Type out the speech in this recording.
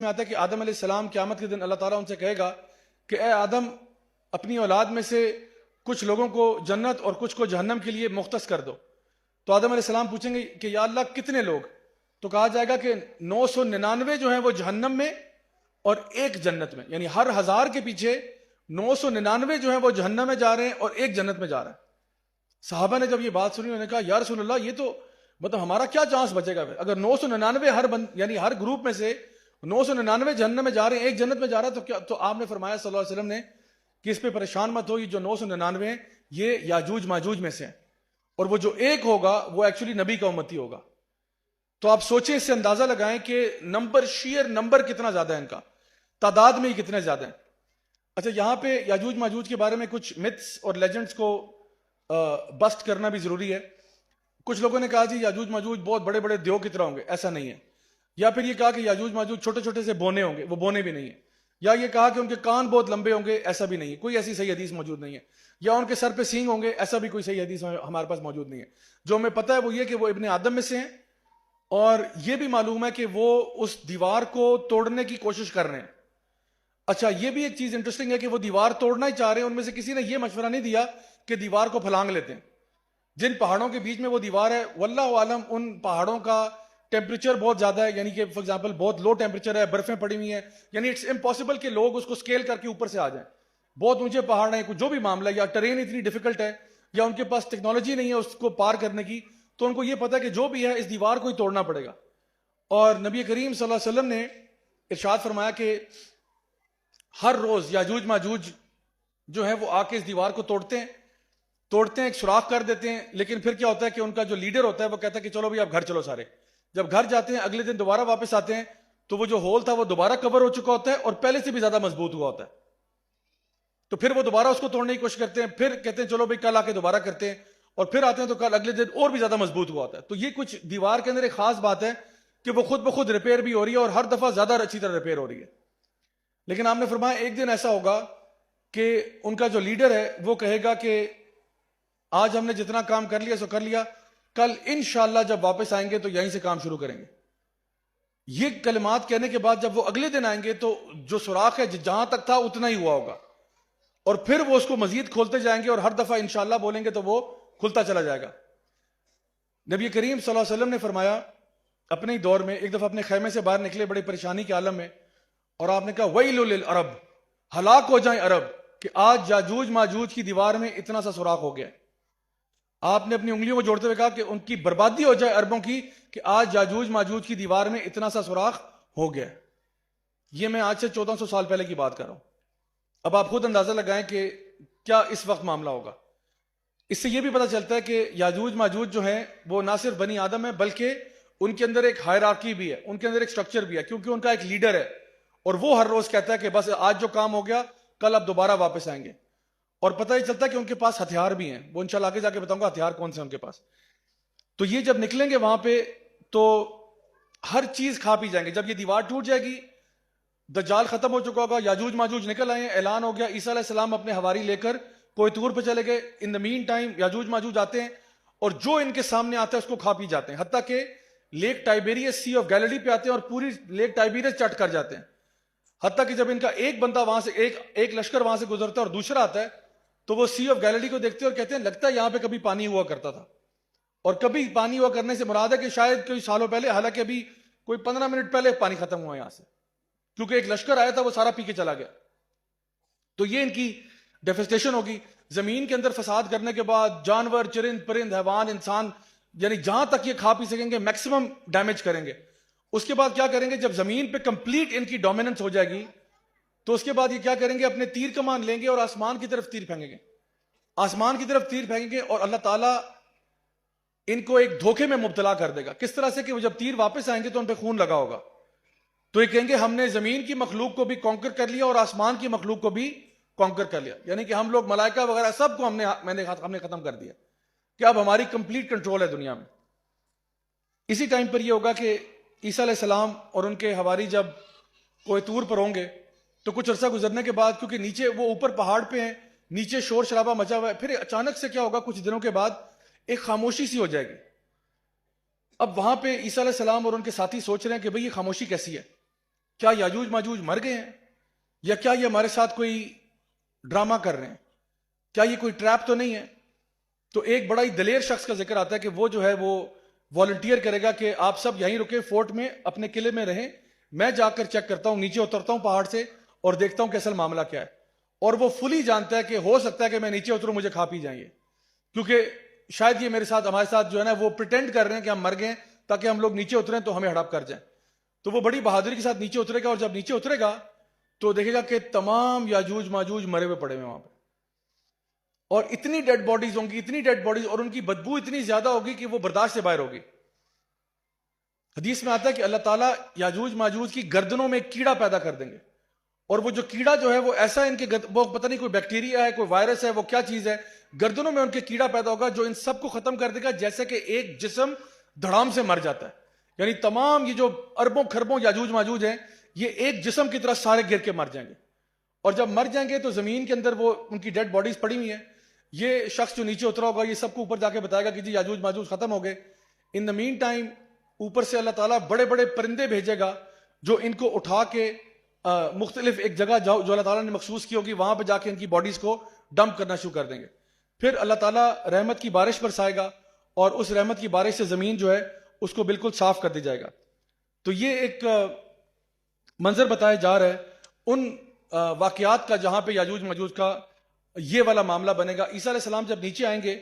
میں آتا ہے کہ آدم علیہ السلام قیامت کے دن اللہ تعالیٰ ان سے کہے گا کہ اے آدم اپنی اولاد میں سے کچھ لوگوں کو جنت اور کچھ کو جہنم کے لیے مختص کر دو. تو آدم علیہ السلام پوچھیں گے کہ یا اللہ کتنے لوگ؟ تو کہا جائے گا کہ 999 جو ہیں وہ جہنم میں اور ایک جنت میں، یعنی ہر 1000 کے پیچھے 999 جو ہیں وہ جہنم میں جا رہے ہیں اور ایک جنت میں جا رہا ہے. صحابہ نے جب یہ بات سنی انہوں نے کہا یا رسول اللہ یہ تو مطلب ہمارا کیا چانس بچے گا اگر 999 یعنی ہر گروپ میں سے 999 جہنم میں جا رہے ہیں ایک جنت میں جا رہا ہے تو کیا؟ تو آپ نے فرمایا صلی اللہ علیہ وسلم نے کہ اس پہ پریشان مت ہو، یہ جو 999 ہیں یہ یاجوج ماجوج میں سے ہیں اور وہ جو ایک ہوگا وہ ایکچولی نبی کا امتی ہوگا. تو آپ سوچیں، اس سے اندازہ لگائیں کہ شیئر نمبر کتنا زیادہ ہے، ان کا تعداد میں ہی کتنے زیادہ ہیں. اچھا، یہاں پہ یاجوج ماجوج کے بارے میں کچھ متس اور لیجنڈز کو بسٹ کرنا بھی ضروری ہے. کچھ لوگوں نے کہا جی یاجوج ماجوج بہت بڑے بڑے دیو کی طرح ہوں گے، ایسا نہیں ہے. یا پھر یہ کہا کہ یاجوج ماجوج چھوٹے چھوٹے سے بونے ہوں گے، وہ بونے بھی نہیں ہیں. یا یہ کہا کہ ان کے کان بہت لمبے ہوں گے، ایسا بھی نہیں ہے، کوئی ایسی صحیح حدیث موجود نہیں ہے. یا ان کے سر پہ سینگ ہوں گے، ایسا بھی کوئی صحیح حدیث ہمارے پاس موجود نہیں ہے. جو ہمیں پتہ ہے وہ یہ کہ وہ ابن آدم میں سے ہیں، اور یہ بھی معلوم ہے کہ وہ اس دیوار کو توڑنے کی کوشش کر رہے ہیں. اچھا، یہ بھی ایک چیز انٹرسٹنگ ہے کہ وہ دیوار توڑنا ہی چاہ رہے ہیں. ان میں سے کسی نے یہ مشورہ نہیں دیا کہ دیوار کو پھلانگ لیتے ہیں. جن پہاڑوں کے بیچ میں وہ دیوار ہے، واللہ عالم ان پہاڑوں کا ٹیمپریچر بہت زیادہ ہے، یعنی کہ فار ایگزامپل بہت لو ٹیمپریچر ہے، برفیں پڑی ہوئی ہیں، یعنی اٹس امپاسبل کہ لوگ اس کو سکیل کر کے اوپر سے آ جائیں. بہت اونچے پہاڑ ہیں، جو بھی معاملہ ہے، یا ٹرین اتنی ڈیفیکلٹ ہے، یا ان کے پاس ٹیکنالوجی نہیں ہے اس کو پار کرنے کی، تو ان کو یہ پتا ہے کہ جو بھی ہے اس دیوار کو ہی توڑنا پڑے گا. اور نبی کریم صلی اللہ علیہ وسلم نے ارشاد فرمایا کہ ہر روز یاجوج ماجوج جو ہے وہ آ کے اس دیوار کو توڑتے ہیں، ایک سوراخ کر دیتے ہیں. لیکن پھر کیا ہوتا ہے کہ ان کا جو لیڈر ہوتا ہے وہ کہتا ہے کہ چلو بھائی آپ گھر چلو سارے. جب گھر جاتے ہیں اگلے دن دوبارہ واپس آتے ہیں تو وہ جو ہول تھا وہ دوبارہ کور ہو چکا ہوتا ہے اور پہلے سے بھی زیادہ مضبوط ہوا ہوتا ہے. تو پھر وہ دوبارہ اس کو توڑنے کی کوشش کرتے ہیں، پھر کہتے ہیں چلو بھائی کل آ کے دوبارہ کرتے ہیں، اور پھر آتے ہیں تو کل اگلے دن اور بھی زیادہ مضبوط ہوا ہوتا ہے. تو یہ کچھ دیوار کے اندر ایک خاص بات ہے کہ وہ خود بخود ریپیئر بھی ہو رہی ہے اور ہر دفعہ زیادہ اچھی طرح ریپیئر ہو رہی ہے. لیکن آپ نے فرمایا ایک دن ایسا ہوگا کہ ان کا جو لیڈر ہے وہ کہے گا کہ آج ہم نے جتنا کام کر لیا سو کر لیا، کل انشاءاللہ جب واپس آئیں گے تو یہیں سے کام شروع کریں گے. یہ کلمات کہنے کے بعد جب وہ اگلے دن آئیں گے تو جو سوراخ ہے جہاں تک تھا اتنا ہی ہوا ہوگا، اور پھر وہ اس کو مزید کھولتے جائیں گے اور ہر دفعہ انشاءاللہ بولیں گے تو وہ کھلتا چلا جائے گا. نبی کریم صلی اللہ علیہ وسلم نے فرمایا اپنے ہی دور میں ایک دفعہ اپنے خیمے سے باہر نکلے بڑی پریشانی کے عالم میں، اور آپ نے کہا ویل للعرب، ہلاک ہو جائیں عرب کہ آج یاجوج ماجوج کی دیوار میں اتنا سا سوراخ ہو گیا. آپ نے اپنی انگلیوں کو جوڑتے ہوئے کہا کہ ان کی بربادی ہو جائے عربوں کی کہ آج یاجوج ماجوج کی دیوار میں اتنا سا سوراخ ہو گیا. یہ میں آج سے 1400 سال پہلے کی بات کر رہا ہوں. اب آپ خود اندازہ لگائیں کہ کیا اس وقت معاملہ ہوگا. اس سے یہ بھی پتہ چلتا ہے کہ یاجوج ماجوج جو ہیں وہ نہ صرف بنی آدم ہے بلکہ ان کے اندر ایک ہائرارکی بھی ہے، ان کے اندر ایک سٹرکچر بھی ہے، کیونکہ ان کا ایک لیڈر ہے اور وہ ہر روز کہتا ہے کہ بس آج جو کام ہو گیا کل اب دوبارہ واپس آئیں گے. اور پتہ ہی چلتا ہے کہ ان کے پاس ہتھیار بھی ہیں، وہ انشاءاللہ آگے جا کے بتاؤں گا ہتھیار کون سے ہیں ان کے پاس. تو یہ جب نکلیں گے وہاں پہ تو ہر چیز کھا پی جائیں گے. جب یہ دیوار ٹوٹ جائے گی، دجال ختم ہو چکا ہوگا، یاجوج ماجوج نکل آئے ہیں، اعلان ہو گیا، عیسیٰ علیہ السلام اپنے حواری لے کر کوئی طور پہ چلے گئے. ان دا مین ٹائم یاجوج ماجوج آتے ہیں اور جو ان کے سامنے آتا ہے اس کو کھا پی جاتے ہیں، حتیٰ کہ لیک ٹائبیریس سی آف گیلیلی پہ آتے ہیں اور پوری لیک ٹائبیریس چٹ کر جاتے ہیں. حتیٰ کہ جب ان کا ایک بندہ وہاں سے ایک لشکر وہاں سے گزرتا ہے اور دوسرا آتا ہے تو وہ سی آف گیلیلی کو دیکھتے ہیں اور کہتے ہیں لگتا ہے یہاں پہ کبھی پانی ہوا کرتا تھا. اور کبھی پانی ہوا کرنے سے مراد ہے کہ شاید کوئی سالوں پہلے، حالانکہ ابھی کوئی 15 منٹ پہلے پانی ختم ہوا یہاں سے، کیونکہ ایک لشکر آیا تھا وہ سارا پی کے چلا گیا. تو یہ ان کی ڈیفیسٹیشن ہوگی. زمین کے اندر فساد کرنے کے بعد جانور، چرند پرند، حیوان، انسان، یعنی جہاں تک یہ کھا پی سکیں گے میکسیمم ڈیمیج کریں گے. اس کے بعد کیا کریں گے؟ جب زمین پہ کمپلیٹ ان کی ڈومیننس ہو جائے گی تو اس کے بعد یہ کیا کریں گے؟ اپنے تیر کمان لیں گے اور آسمان کی طرف تیر پھینکیں گے، آسمان کی طرف تیر پھینکیں گے، اور اللہ تعالیٰ ان کو ایک دھوکے میں مبتلا کر دے گا. کس طرح سے کہ وہ جب تیر واپس آئیں گے تو ان پہ خون لگا ہوگا، تو یہ کہیں گے ہم نے زمین کی مخلوق کو بھی کانکر کر لیا اور آسمان کی مخلوق کو بھی کانکر کر لیا، یعنی کہ ہم لوگ ملائکہ وغیرہ سب کو ہم نے ختم کر دیا کہ اب ہماری کمپلیٹ کنٹرول ہے دنیا میں. اسی ٹائم پر یہ ہوگا کہ عیسیٰ علیہ السلام اور ان کے حواری جب کوہ طور پر ہوں گے تو کچھ عرصہ گزرنے کے بعد، کیونکہ نیچے وہ اوپر پہاڑ پہ ہیں، نیچے شور شرابہ مچا ہوا ہے، پھر اچانک سے کیا ہوگا؟ کچھ دنوں کے بعد ایک خاموشی سی ہو جائے گی. اب وہاں پہ عیسیٰ علیہ السلام اور ان کے ساتھی سوچ رہے ہیں کہ بھئی یہ خاموشی کیسی ہے؟ کیا یاجوج ماجوج مر گئے ہیں یا کیا یہ ہمارے ساتھ کوئی ڈرامہ کر رہے ہیں؟ کیا یہ کوئی ٹریپ تو نہیں ہے؟ تو ایک بڑا ہی دلیر شخص کا ذکر آتا ہے کہ وہ جو ہے وہ والنٹیئر کرے گا کہ آپ سب یہیں رکے، فورٹ میں اپنے قلعے میں رہیں، میں جا کر چیک کرتا ہوں، نیچے اترتا ہوں پہاڑ سے اور دیکھتا ہوں کہ اصل معاملہ کیا ہے۔ اور وہ فلی جانتا ہے کہ ہو سکتا ہے کہ میں نیچے اتروں مجھے کھا پی جائیں گے، کیونکہ شاید یہ ہمارے ساتھ جو ہے نا وہ پریٹینڈ کر رہے ہیں کہ ہم مر گئے تاکہ ہم لوگ نیچے اتریں تو ہمیں ہڑپ کر جائیں۔ تو وہ بڑی بہادری کے ساتھ نیچے اترے گا، اور جب نیچے اترے گا تو دیکھے گا کہ تمام یاجوج ماجوج مرے ہوئے پڑے ہوئے وہاں پہ، اور اتنی ڈیڈ باڈیز ہوں گی، اتنی ڈیڈ باڈیز، اور ان کی بدبو اتنی زیادہ ہوگی کہ وہ برداشت سے باہر ہوگی۔ حدیث میں آتا ہے کہ اللہ تعالیٰ یاجوج ماجوج کی گردنوں میں ایک کیڑا پیدا کر دیں گے، اور وہ جو کیڑا جو ہے وہ ایسا ان کے وہ پتہ نہیں کوئی بیکٹیریا ہے، کوئی وائرس ہے، وہ کیا چیز ہے، گردنوں میں ان کے کیڑا پیدا ہوگا جو ان سب کو ختم کر دے گا، جیسے کہ ایک جسم دھڑام سے مر جاتا ہے۔ یعنی تمام یہ جو اربوں کھربوں یاجوج ماجوج ہیں، یہ ایک جسم کی طرح سارے گر کے مر جائیں گے، اور جب مر جائیں گے تو زمین کے اندر وہ ان کی ڈیڈ باڈیز پڑی ہوئی ہیں۔ یہ شخص جو نیچے اترا ہوگا یہ سب کو اوپر جا کے بتائے گا کہ جی یاجوج ماجوج ختم ہو گئے۔ ان دا مین ٹائم اوپر سے اللہ تعالیٰ بڑے بڑے پرندے بھیجے گا جو ان کو اٹھا کے مختلف ایک جگہ جو اللہ تعالیٰ نے مخصوص کی ہوگی وہاں پہ جا کے ان کی باڈیز کو ڈمپ کرنا شروع کر دیں گے۔ پھر اللہ تعالیٰ رحمت کی بارش برسائے گا، اور اس رحمت کی بارش سے زمین جو ہے اس کو بالکل صاف کر دی جائے گا۔ تو یہ ایک منظر بتایا جا رہا ہے ان واقعات کا جہاں پہ یاجوج ماجوج کا یہ والا معاملہ بنے گا۔ عیسیٰ علیہ السلام جب نیچے آئیں گے